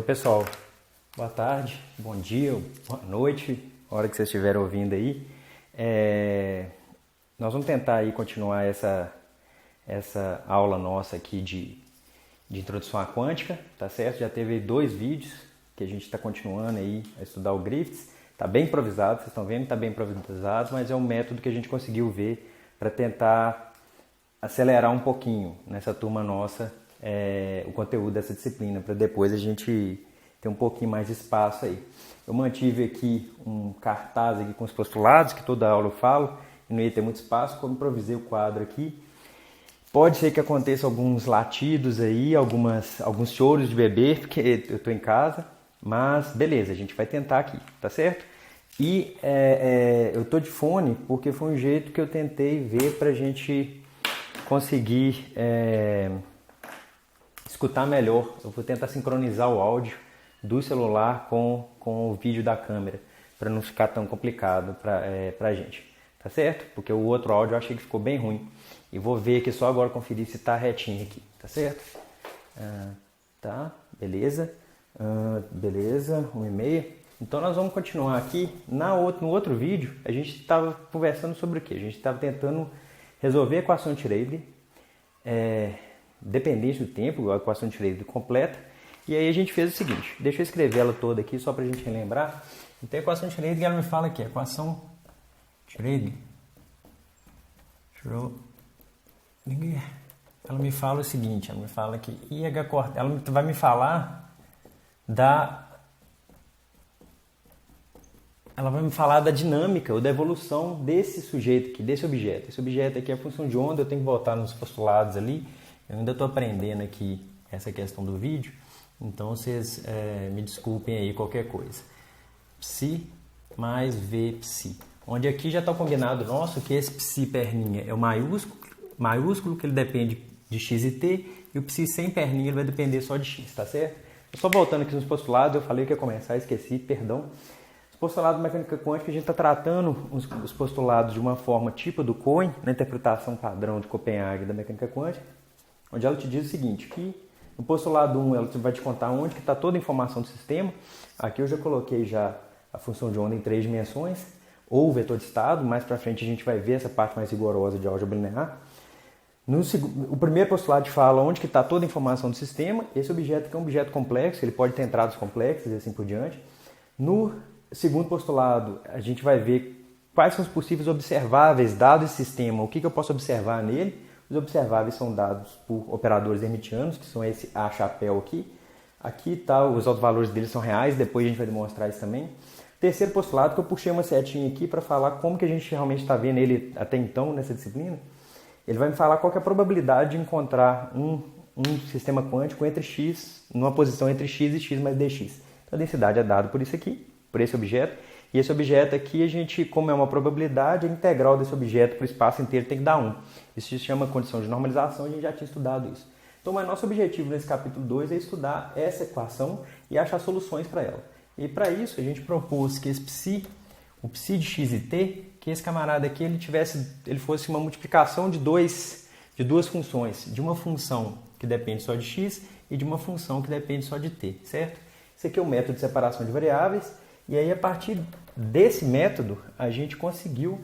Pessoal, boa tarde, bom dia, boa noite, a hora que vocês estiverem ouvindo aí. Nós vamos tentar aí continuar essa aula nossa aqui de introdução à quântica, tá certo? Já teve 2 vídeos que a gente está continuando aí a estudar o Griffiths. Tá bem improvisado, vocês estão vendo, tá bem improvisado, mas é um método que a gente conseguiu ver para tentar acelerar um pouquinho nessa turma nossa o conteúdo dessa disciplina, para depois a gente ter um pouquinho mais de espaço aí. Eu mantive aqui um cartaz aqui com os postulados, que toda aula eu falo, e não ia ter muito espaço, como improvisei o quadro aqui. Pode ser que aconteça alguns latidos aí, alguns choros de bebê, porque eu estou em casa, mas beleza, a gente vai tentar aqui, tá certo? E eu estou de fone porque foi um jeito que eu tentei ver para a gente conseguir escutar melhor. Eu vou tentar sincronizar o áudio do celular com o vídeo da câmera, para não ficar tão complicado para a gente, tá certo? Porque o outro áudio eu achei que ficou bem ruim. E vou ver aqui só agora, conferir se está retinho aqui, tá certo? Tá, beleza. Beleza, 1h30. Então nós vamos continuar aqui. No outro vídeo, a gente estava conversando sobre o quê? A gente estava tentando resolver a equação de Schreiber, dependente do tempo, a equação de Schreiber completa. E aí a gente fez o seguinte, deixa eu escrever ela toda aqui só para a gente relembrar. Então a equação de Schreiber, ela me fala aqui, a equação de Schreiber, ela me fala o seguinte, ela me fala que IH corta, ela vai me falar ela vai me falar da dinâmica ou da evolução desse sujeito aqui, desse objeto. Esse objeto aqui é a função de onda, eu tenho que voltar nos postulados ali. Eu ainda estou aprendendo aqui essa questão do vídeo, então vocês me desculpem aí qualquer coisa. Psi mais V psi. Onde aqui já está combinado nosso que esse psi perninha é o maiúsculo, que ele depende de x e t, e o psi sem perninha ele vai depender só de x, tá certo? Só voltando aqui nos postulados, eu falei que ia começar, esqueci, perdão. Os postulados de mecânica quântica, a gente está tratando os postulados de uma forma tipo do Cohen, na interpretação padrão de Copenhague da mecânica quântica, onde ela te diz o seguinte, que no postulado 1 ela vai te contar onde que está toda a informação do sistema. Aqui eu já coloquei a função de onda em 3 dimensões, ou o vetor de estado, mais para frente a gente vai ver essa parte mais rigorosa de álgebra linear. O primeiro postulado te fala onde que está toda a informação do sistema. Esse objeto aqui é um objeto complexo, ele pode ter entradas complexas e assim por diante. No segundo postulado, a gente vai ver quais são os possíveis observáveis dado esse sistema, o que eu posso observar nele. Os observáveis são dados por operadores hermitianos, que são esse A chapéu aqui. Aqui tá, os autovalores deles são reais, depois a gente vai demonstrar isso também. Terceiro postulado, que eu puxei uma setinha aqui para falar como que a gente realmente está vendo ele até então nessa disciplina. Ele vai me falar qual que é a probabilidade de encontrar um sistema quântico entre x, numa posição entre x e x mais dx. Então a densidade é dada por isso aqui, por esse objeto. E esse objeto aqui, a gente, como é uma probabilidade, a integral desse objeto para o espaço inteiro tem que dar 1. Isso se chama condição de normalização, a gente já tinha estudado isso. Então, mas nosso objetivo nesse capítulo 2 é estudar essa equação e achar soluções para ela. E para isso, a gente propôs que o psi de x e t, que esse camarada aqui ele fosse uma multiplicação de duas funções, de uma função que depende só de x e de uma função que depende só de t, certo? Esse aqui é o método de separação de variáveis, e aí a partir desse método a gente conseguiu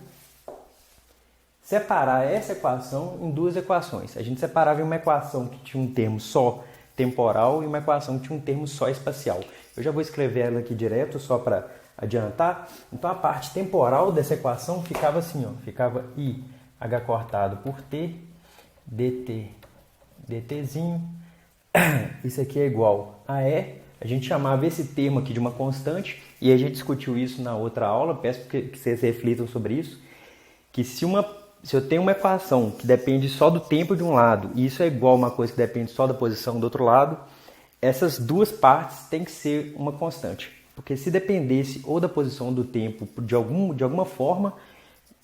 separar essa equação em 2 equações. A gente separava em uma equação que tinha um termo só temporal e uma equação que tinha um termo só espacial. Eu já vou escrever ela aqui direto só para adiantar. Então a parte temporal dessa equação ficava assim, ó, ficava I h cortado por t dtzinho. Isso aqui é igual a E. A gente chamava esse termo aqui de uma constante e a gente discutiu isso na outra aula. Peço que vocês reflitam sobre isso. Que se eu tenho uma equação que depende só do tempo de um lado e isso é igual a uma coisa que depende só da posição do outro lado, essas 2 partes têm que ser uma constante. Porque se dependesse ou da posição ou do tempo de alguma forma,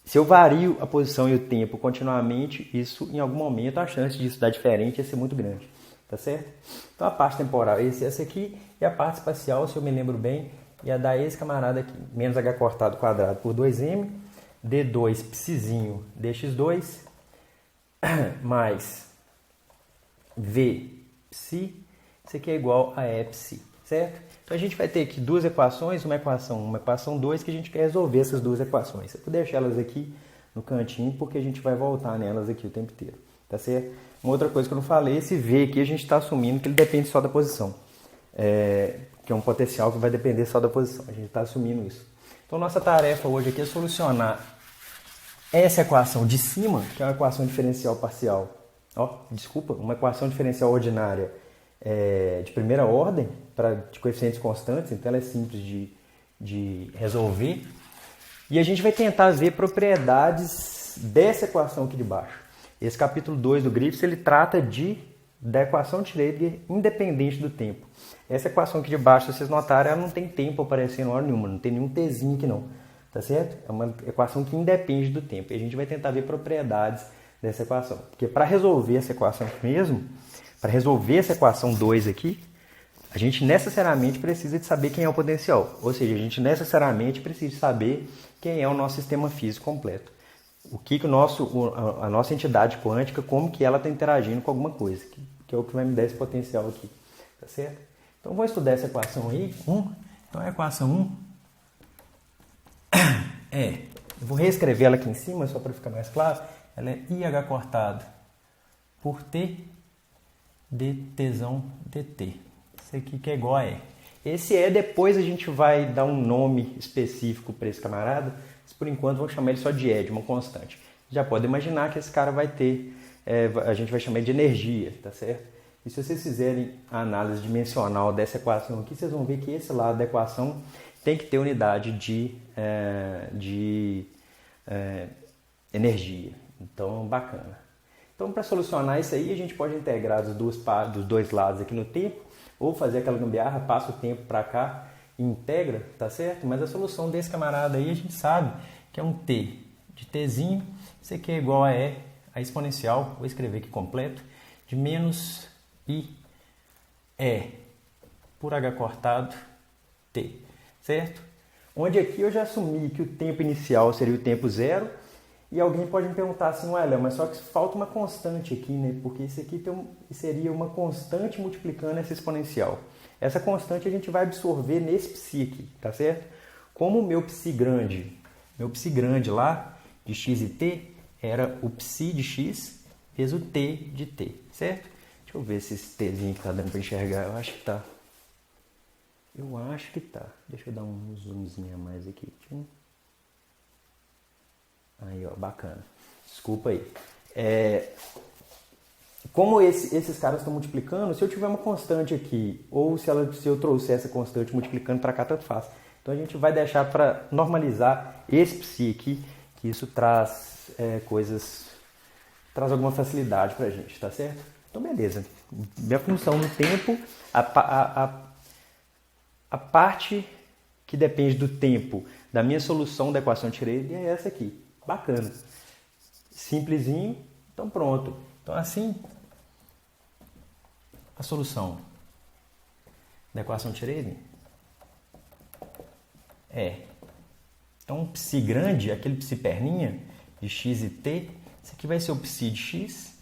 se eu vario a posição e o tempo continuamente, isso em algum momento a chance disso dar diferente ia ser muito grande. Tá certo? Então a parte temporal é essa aqui e a parte espacial, se eu me lembro bem, ia dar esse camarada aqui, menos h cortado quadrado por 2m, d2 psizinho dx2 mais v psi, isso aqui é igual a e psi, certo? Então a gente vai ter aqui duas equações, uma equação 1, uma equação 2, que a gente quer resolver essas duas equações. Eu vou deixar elas aqui no cantinho, porque a gente vai voltar nelas aqui o tempo inteiro, tá certo? Uma outra coisa que eu não falei, esse V aqui a gente está assumindo que ele depende só da posição, que é um potencial que vai depender só da posição, a gente está assumindo isso. Então nossa tarefa hoje aqui é solucionar essa equação de cima, que é uma equação diferencial parcial, uma equação diferencial ordinária de primeira ordem, de coeficientes constantes, então ela é simples de resolver. E a gente vai tentar ver propriedades dessa equação aqui de baixo. Esse capítulo 2 do Griffiths, ele trata da equação de Schrödinger independente do tempo. Essa equação aqui de baixo, se vocês notarem, ela não tem tempo aparecendo hora nenhuma, não tem nenhum tzinho aqui não, tá certo? É uma equação que independe do tempo. E a gente vai tentar ver propriedades dessa equação. Porque para resolver essa equação aqui mesmo, para resolver essa equação 2 aqui, a gente necessariamente precisa de saber quem é o potencial. Ou seja, a gente necessariamente precisa de saber quem é o nosso sistema físico completo. A nossa entidade quântica, como que ela está interagindo com alguma coisa, que é o que vai me dar esse potencial aqui. Tá certo? Então, vou estudar essa equação aí. Então, a equação 1 eu vou reescrever ela aqui em cima, só para ficar mais claro. Ela é IH cortado por T dtζão dt. Isso aqui que é igual a E. Esse depois a gente vai dar um nome específico para esse camarada, mas por enquanto vou chamar ele só de E, de uma constante. Já pode imaginar que esse cara vai ter, a gente vai chamar de energia, tá certo? E se vocês fizerem a análise dimensional dessa equação aqui, vocês vão ver que esse lado da equação tem que ter unidade de energia. Então, bacana. Então, para solucionar isso aí, a gente pode integrar dos dois lados aqui no tempo, ou fazer aquela gambiarra, passa o tempo para cá e integra, tá certo? Mas a solução desse camarada aí, a gente sabe que é um T de Tzinho, isso aqui é igual a E, a exponencial, vou escrever aqui completo, de menos I E por H cortado T, certo? Onde aqui eu já assumi que o tempo inicial seria o tempo zero, e alguém pode me perguntar assim, Léo, mas só que falta uma constante aqui, né? Porque isso aqui seria uma constante multiplicando essa exponencial. Essa constante a gente vai absorver nesse psi aqui, tá certo? Como o meu psi grande lá, de x e t, era o psi de x vezes o t de t, certo? Deixa eu ver se esse tzinho que tá dando para enxergar, eu acho que tá. Deixa eu dar um zoomzinho a mais aqui. Aí, ó, bacana. Desculpa aí. Como esses caras estão multiplicando, se eu tiver uma constante aqui, ou se eu trouxer essa constante multiplicando para cá, tanto faz. Então a gente vai deixar para normalizar esse psi aqui, que isso traz traz alguma facilidade para a gente, tá certo? Então beleza. Minha função no tempo, a parte que depende do tempo da minha solução da equação de Schrödinger é essa aqui. Bacana. Simplesinho, então pronto. Então assim, a solução da equação de Schrödinger então, um psi grande, aquele psi perninha de x e t, isso aqui vai ser o psi de x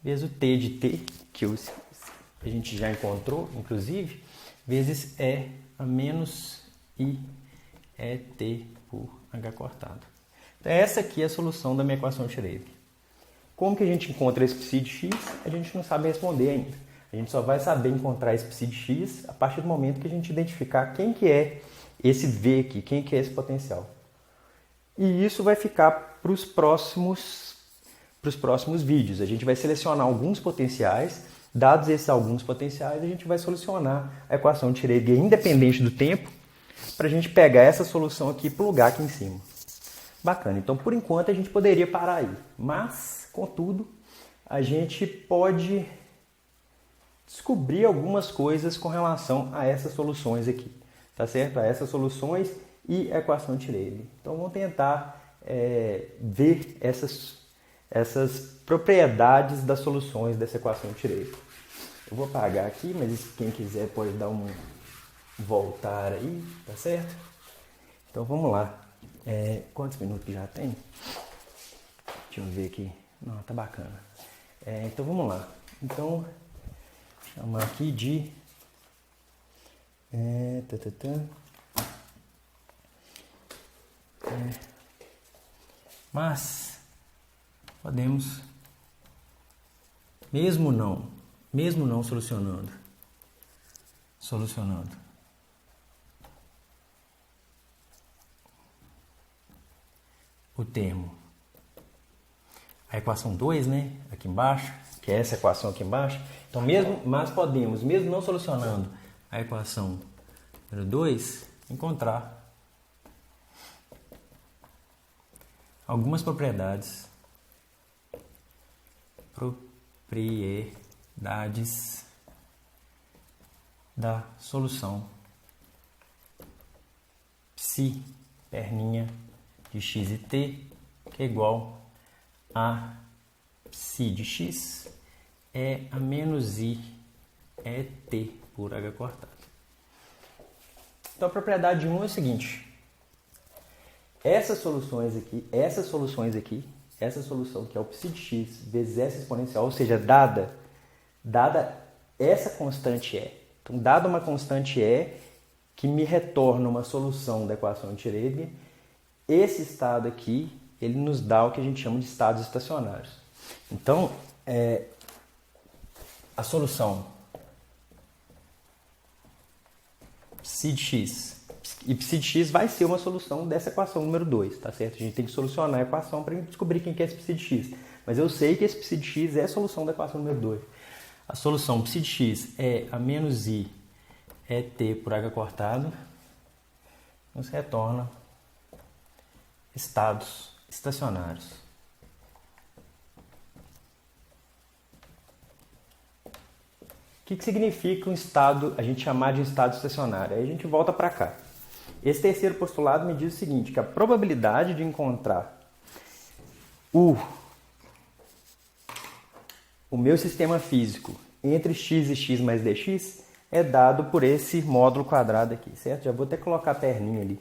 vezes o t de t, que a gente já encontrou, inclusive, vezes E a menos I ET por H cortado. Então, essa aqui é a solução da minha equação de Schrödinger. Como que a gente encontra esse psi de x? A gente não sabe responder ainda. A gente só vai saber encontrar esse psi de x a partir do momento que a gente identificar quem que é esse V aqui, quem que é esse potencial. E isso vai ficar para os próximos vídeos. A gente vai selecionar alguns potenciais, dados esses alguns potenciais, a gente vai solucionar a equação de Schrödinger independente do tempo, para a gente pegar essa solução aqui e plugar aqui em cima. Bacana, então por enquanto a gente poderia parar aí, mas, contudo, a gente pode descobrir algumas coisas com relação a essas soluções aqui, tá certo? A essas soluções e a equação de Schrödinger. Então vamos tentar ver essas propriedades das soluções dessa equação de Schrödinger. Eu vou apagar aqui, mas quem quiser pode dar um voltar aí, tá certo? Então vamos lá. Quantos minutos que já tem? Deixa eu ver aqui. Não, tá bacana. Então vamos lá. Então, chamar aqui de Mas podemos, mesmo não solucionando o termo, a equação 2, né, aqui embaixo, que é essa equação aqui embaixo. Então, mas podemos, mesmo não solucionando a equação número 2, encontrar algumas propriedades da solução psi perninha de x e t, que é igual a psi de x é a menos i é t por h cortado. Então a propriedade 1 é o seguinte: essas soluções aqui, essa solução que é o psi de x vezes essa exponencial, ou seja, dada essa constante e. Então, dada uma constante e que me retorna uma solução da equação de Schrödinger, esse estado aqui, ele nos dá o que a gente chama de estados estacionários. Então, a solução psi de x, e psi de x vai ser uma solução dessa equação número 2, tá certo? A gente tem que solucionar a equação para descobrir quem que é esse psi de x. Mas eu sei que esse psi de x é a solução da equação número 2. A solução psi de x é a menos i é t por h cortado, nos retorna estados estacionários. O que significa um estado, a gente chamar de estado estacionário? Aí a gente volta para cá. Esse terceiro postulado me diz o seguinte, que a probabilidade de encontrar o meu sistema físico entre x e x mais dx é dado por esse módulo quadrado aqui, certo? Já vou até colocar a perninha ali.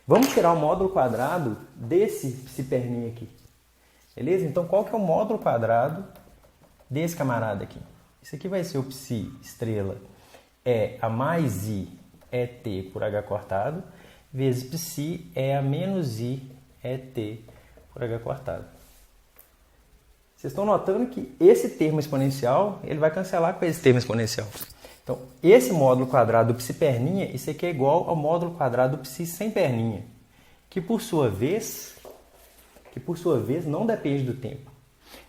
Vamos tirar o módulo quadrado desse perninha aqui, beleza? Então, qual que é o módulo quadrado desse camarada aqui? Isso aqui vai ser o psi estrela é a mais i é t por h cortado, vezes psi é a menos i é t por h cortado. Vocês estão notando que esse termo exponencial, ele vai cancelar com esse termo exponencial. Então, esse módulo quadrado do psi perninha, isso aqui é igual ao módulo quadrado do psi sem perninha, que por sua vez não depende do tempo.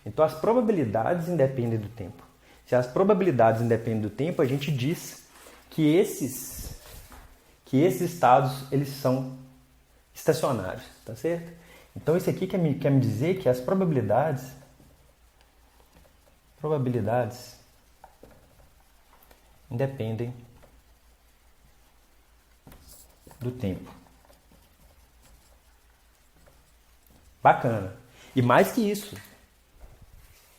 Então, as probabilidades independem do tempo. Se as probabilidades independem do tempo, a gente diz que esses estados eles são estacionários, tá certo? Então, isso aqui quer me dizer que as probabilidades independem do tempo. Bacana. E mais que isso,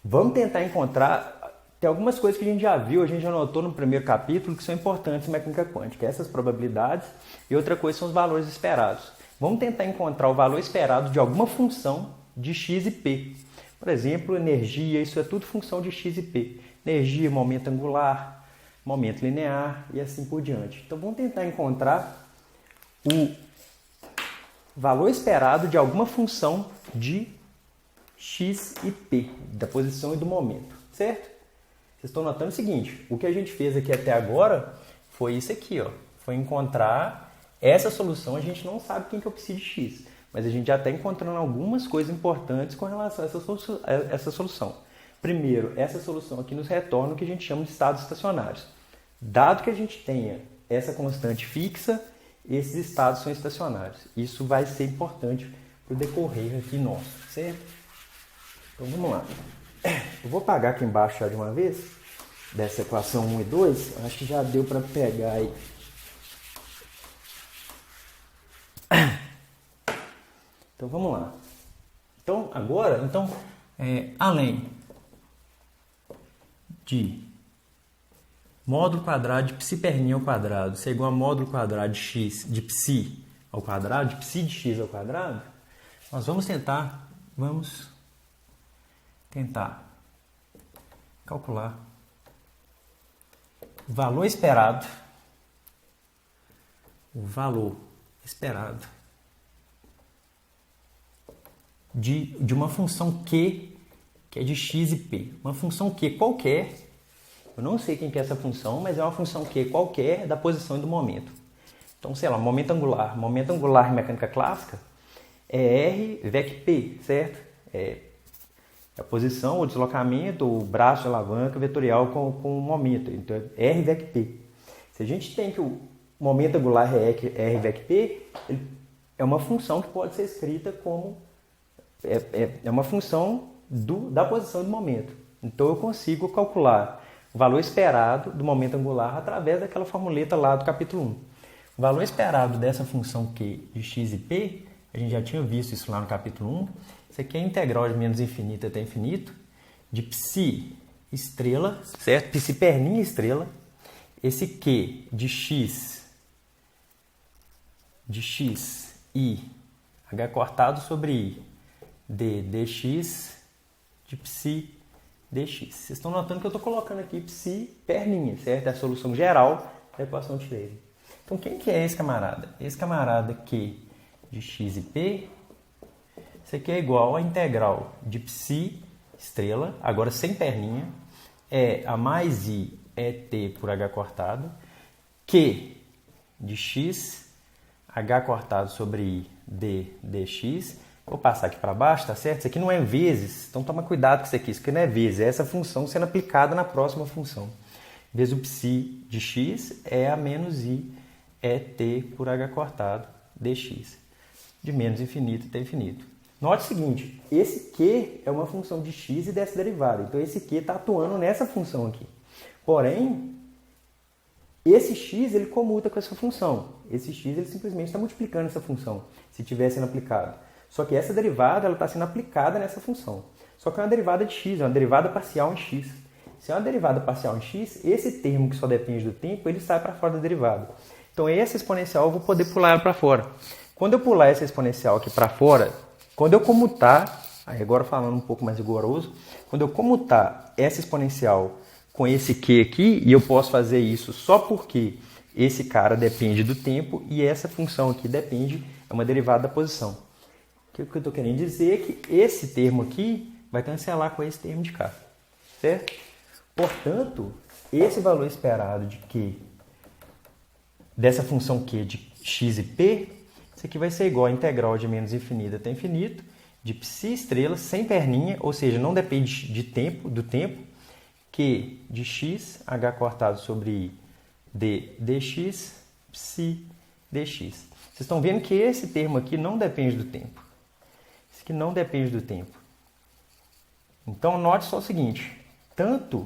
vamos tentar encontrar. Tem algumas coisas que a gente já viu, a gente já notou no primeiro capítulo, que são importantes em mecânica quântica. Essas probabilidades e outra coisa são os valores esperados. Vamos tentar encontrar o valor esperado de alguma função de x e p. Por exemplo, energia, isso é tudo função de x e p. Energia, momento angular, momento linear e assim por diante. Então, vamos tentar encontrar o valor esperado de alguma função de x e p, da posição e do momento, certo? Vocês estão notando o seguinte, o que a gente fez aqui até agora foi isso aqui, ó. Foi encontrar essa solução, a gente não sabe quem que é o psi de x, mas a gente já está encontrando algumas coisas importantes com relação a essa solução. Primeiro, essa solução aqui nos retorna o que a gente chama de estados estacionários. Dado que a gente tenha essa constante fixa, esses estados são estacionários. Isso vai ser importante para o decorrer aqui nosso, certo? Então vamos lá. Eu vou apagar aqui embaixo já de uma vez, dessa equação 1 e 2, acho que já deu para pegar aí. Então vamos lá. Então agora, além de módulo quadrado de psi perninha ao quadrado ser igual a módulo quadrado de x de psi ao quadrado, de psi de x ao quadrado, nós vamos tentar calcular o valor esperado o valor esperado de uma função Q, que é de x e p. Uma função Q qualquer, eu não sei quem que é essa função, mas é uma função Q qualquer da posição e do momento. Então, sei lá, momento angular. Momento angular em mecânica clássica é R vec P, certo? É a posição, o deslocamento, o braço de alavanca vetorial com o momento. Então, é R vec P. Se a gente tem que o momento angular é R vec P, é uma função que pode ser escrita como... É uma função da posição e do momento. Então, eu consigo calcular o valor esperado do momento angular através daquela formuleta lá do capítulo 1. O valor esperado dessa função Q de x e p, a gente já tinha visto isso lá no capítulo 1. Isso aqui é a integral de menos infinito até infinito de psi estrela, certo? Psi perninha estrela. Esse Q de x i h cortado sobre i dx de psi dx. Vocês estão notando que eu estou colocando aqui psi perninha, certo? É a solução geral da equação de Taylor. Então, quem que é esse camarada? Esse camarada Q de x e p, isso aqui é igual a integral de psi estrela, agora sem perninha, é a mais i é t por h cortado, Q de x, h cortado sobre i dx. Vou passar aqui para baixo, tá certo? Isso aqui não é vezes, então toma cuidado com isso aqui não é vezes, é essa função sendo aplicada na próxima função. Vezes o psi de x é a menos i é t por h cortado dx, de menos infinito até infinito. Note o seguinte, esse q é uma função de x e dessa derivada, então esse q está atuando nessa função aqui. Porém, esse x ele comuta com essa função, esse x ele simplesmente está multiplicando essa função, se estiver sendo aplicado. Só que essa derivada está sendo aplicada nessa função. Só que é uma derivada de x, é uma derivada parcial em x. Se é uma derivada parcial em x, esse termo que só depende do tempo, ele sai para fora da derivada. Então, essa exponencial eu vou poder pular ela para fora. Quando eu pular essa exponencial aqui para fora, quando eu comutar, aí agora falando um pouco mais rigoroso, quando eu comutar essa exponencial com esse q aqui, e eu posso fazer isso só porque esse cara depende do tempo e essa função aqui depende, é uma derivada da posição. O que eu estou querendo dizer é que esse termo aqui vai cancelar com esse termo de cá, certo? Portanto, esse valor esperado de q, dessa função q de x e p, isso aqui vai ser igual a integral de menos infinito até infinito, de psi estrela sem perninha, ou seja, não depende do tempo, q de x, h cortado sobre i dx, psi dx. Vocês estão vendo que esse termo aqui não depende do tempo. Isso aqui não depende do tempo. Então, note só o seguinte, tanto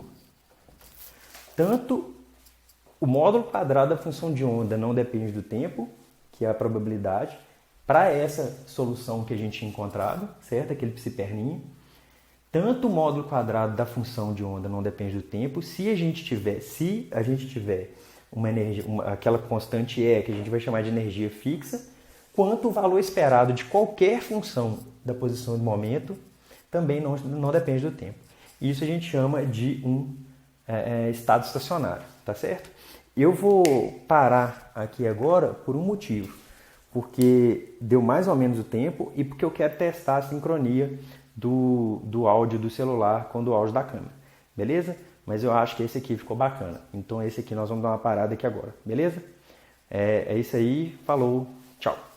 o módulo quadrado da função de onda não depende do tempo, que é a probabilidade, para essa solução que a gente tinha encontrado, certo? Aquele psi perninha. Tanto o módulo quadrado da função de onda não depende do tempo, se a gente tiver uma energia, aquela constante E, que a gente vai chamar de energia fixa, quanto o valor esperado de qualquer função da posição do momento também não depende do tempo. Isso a gente chama de um estado estacionário, tá certo? Eu vou parar aqui agora por um motivo, porque deu mais ou menos o tempo e porque eu quero testar a sincronia do áudio do celular com o áudio da câmera, beleza? Mas eu acho que esse aqui ficou bacana, então esse aqui nós vamos dar uma parada aqui agora, beleza? É isso aí, falou, tchau!